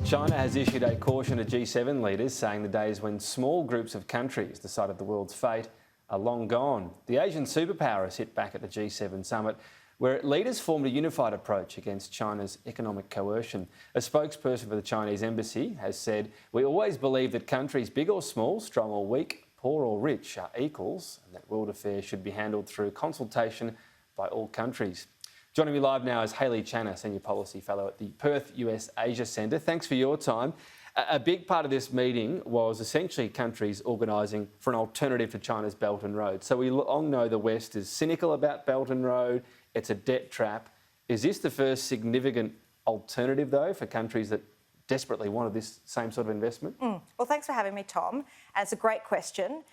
China has issued a caution to G7 leaders, saying the days when small groups of countries decided the world's fate are long gone. The Asian superpower has hit back at the G7 summit, where leaders formed a unified approach against China's economic coercion. A spokesperson for the Chinese embassy has said, "We always believe that countries, big or small, strong or weak, poor or rich, are equals, and that world affairs should be handled through consultation by all countries." Joining me live now is Hayley, Senior Policy Fellow at the Perth USAsia Centre. Thanks for your time. A big part of this meeting was essentially countries organising for an alternative to China's Belt and Road. So we long know the West is cynical about Belt and Road. It's a debt trap. Is this the first significant alternative, though, for countries that desperately wanted this same sort of investment? Well, thanks for having me, Tom. And it's a great question.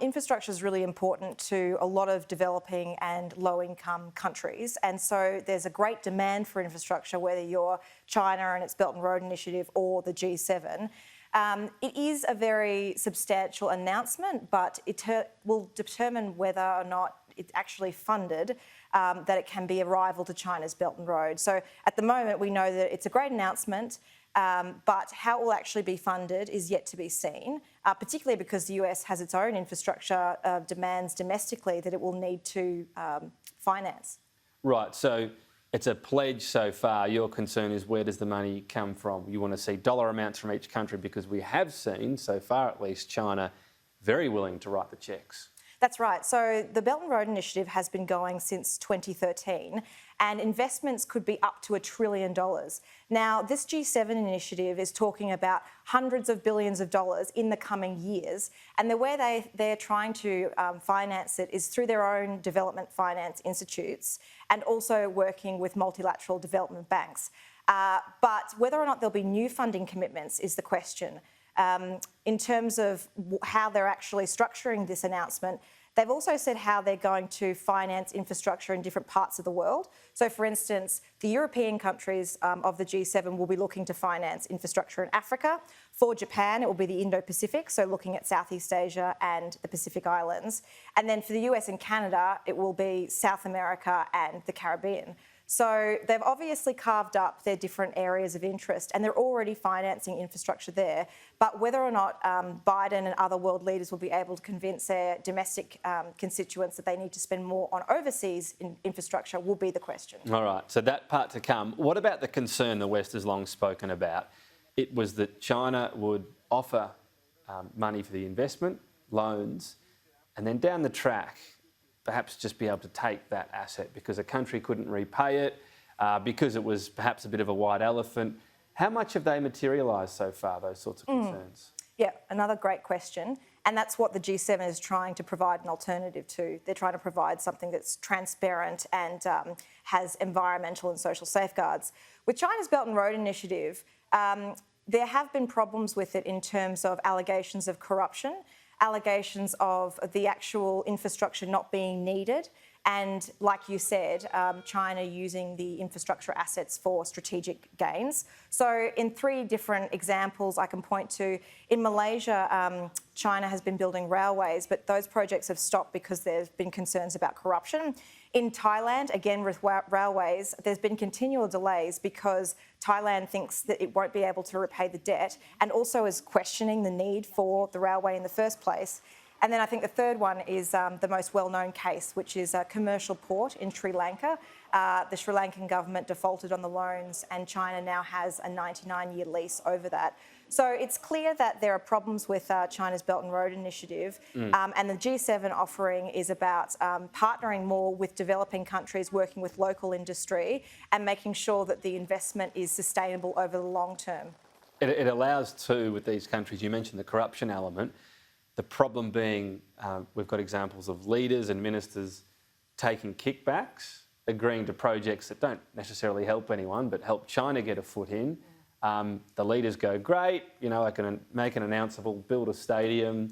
Infrastructure is really important to a lot of developing and low-income countries, and so there's a great demand for infrastructure, whether you're China and its Belt and Road Initiative or the G7. It is a very substantial announcement, but it will determine whether or not it's actually funded, that it can be a rival to China's Belt and Road. So at the moment, we know that it's a great announcement, but how it will actually be funded is yet to be seen, particularly because the US has its own infrastructure demands domestically that it will need to finance. Right, so it's a pledge so far. Your concern is, where does the money come from? You want to see dollar amounts from each country, because we have seen, so far at least, China very willing to write the cheques. That's right. So the Belt and Road Initiative has been going since 2013, and investments could be up to $1 trillion. Now, this G7 initiative is talking about hundreds of billions of dollars in the coming years, and the way they're trying to finance it is through their own development finance institutes and also working with multilateral development banks. But whether or not there'll be new funding commitments is the question. In terms of how they're actually structuring this announcement, they've also said how they're going to finance infrastructure in different parts of the world. So, for instance, the European countries of the G7 will be looking to finance infrastructure in Africa. For Japan, it will be the Indo-Pacific, so looking at Southeast Asia and the Pacific Islands. And then for the US and Canada, it will be South America and the Caribbean. So they've obviously carved up their different areas of interest, and they're already financing infrastructure there. But whether or not Biden and other world leaders will be able to convince their domestic constituents that they need to spend more on overseas infrastructure will be the question. All right, so that part to come. What about the concern the West has long spoken about? It was that China would offer money for the investment, loans, and then down the track, perhaps just be able to take that asset because a country couldn't repay it, because it was perhaps a bit of a white elephant. How much have they materialised so far, those sorts of concerns? Yeah, another great question. And that's what the G7 is trying to provide an alternative to. They're trying to provide something that's transparent and has environmental and social safeguards. With China's Belt and Road Initiative, there have been problems with it in terms of allegations of corruption, allegations of the actual infrastructure not being needed, and, like you said, China using the infrastructure assets for strategic gains. So in 3 different examples I can point to, in Malaysia, China has been building railways, but those projects have stopped because there's been concerns about corruption. In Thailand, again with railways, there's been continual delays because Thailand thinks that it won't be able to repay the debt, and also is questioning the need for the railway in the first place. And then I think the third one is the most well-known case, which is a commercial port in Sri Lanka. The Sri Lankan government defaulted on the loans, and China now has a 99-year lease over that. So it's clear that there are problems with China's Belt and Road Initiative, and the G7 offering is about partnering more with developing countries, working with local industry, and making sure that the investment is sustainable over the long term. It allows too, with these countries, you mentioned the corruption element, the problem being we've got examples of leaders and ministers taking kickbacks, agreeing to projects that don't necessarily help anyone but help China get a foot in. The leaders go, great, you know, I can make an announceable, build a stadium,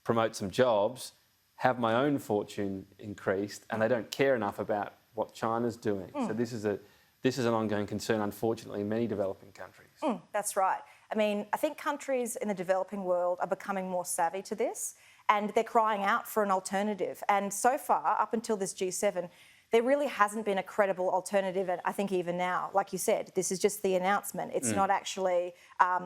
promote some jobs, have my own fortune increased, and they don't care enough about what China's doing. So this is an ongoing concern, unfortunately, in many developing countries. That's right. I mean, I think countries in the developing world are becoming more savvy to this, and they're crying out for an alternative. And so far, up until this G7, there really hasn't been a credible alternative, and I think even now, like you said, this is just the announcement. It's not actually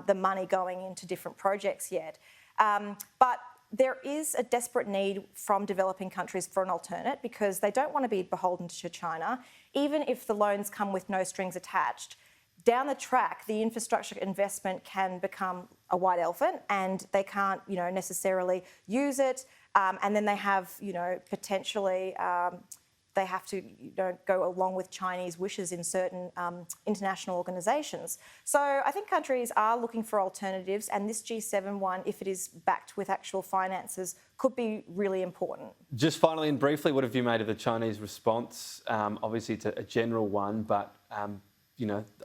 the money going into different projects yet. But there is a desperate need from developing countries for an alternate because they don't want to be beholden to China, even if the loans come with no strings attached. Down the track, the infrastructure investment can become a white elephant and they can't, necessarily use it. And then they have, potentially they have to go along with Chinese wishes in certain international organisations. So I think countries are looking for alternatives, and this G7 one, if it is backed with actual finances, could be really important. Just finally and briefly, what have you made of the Chinese response? Obviously it's a general one, but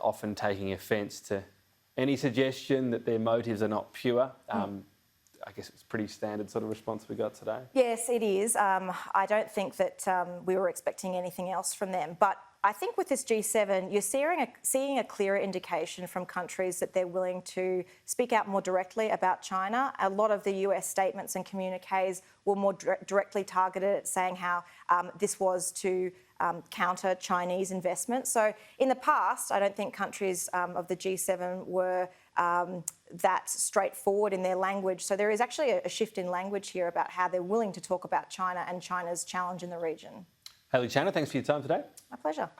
often taking offence to any suggestion that their motives are not pure. I guess it's pretty standard sort of response we got today. Yes, it is. I don't think that we were expecting anything else from them. But I think with this G7, you're seeing a clearer indication from countries that they're willing to speak out more directly about China. A lot of the US statements and communiques were more directly targeted at saying how this was to counter Chinese investment. So in the past, I don't think countries of the G7 were that straightforward in their language. So there is actually a shift in language here about how they're willing to talk about China and China's challenge in the region. Hayley Channer, thanks for your time today. My pleasure.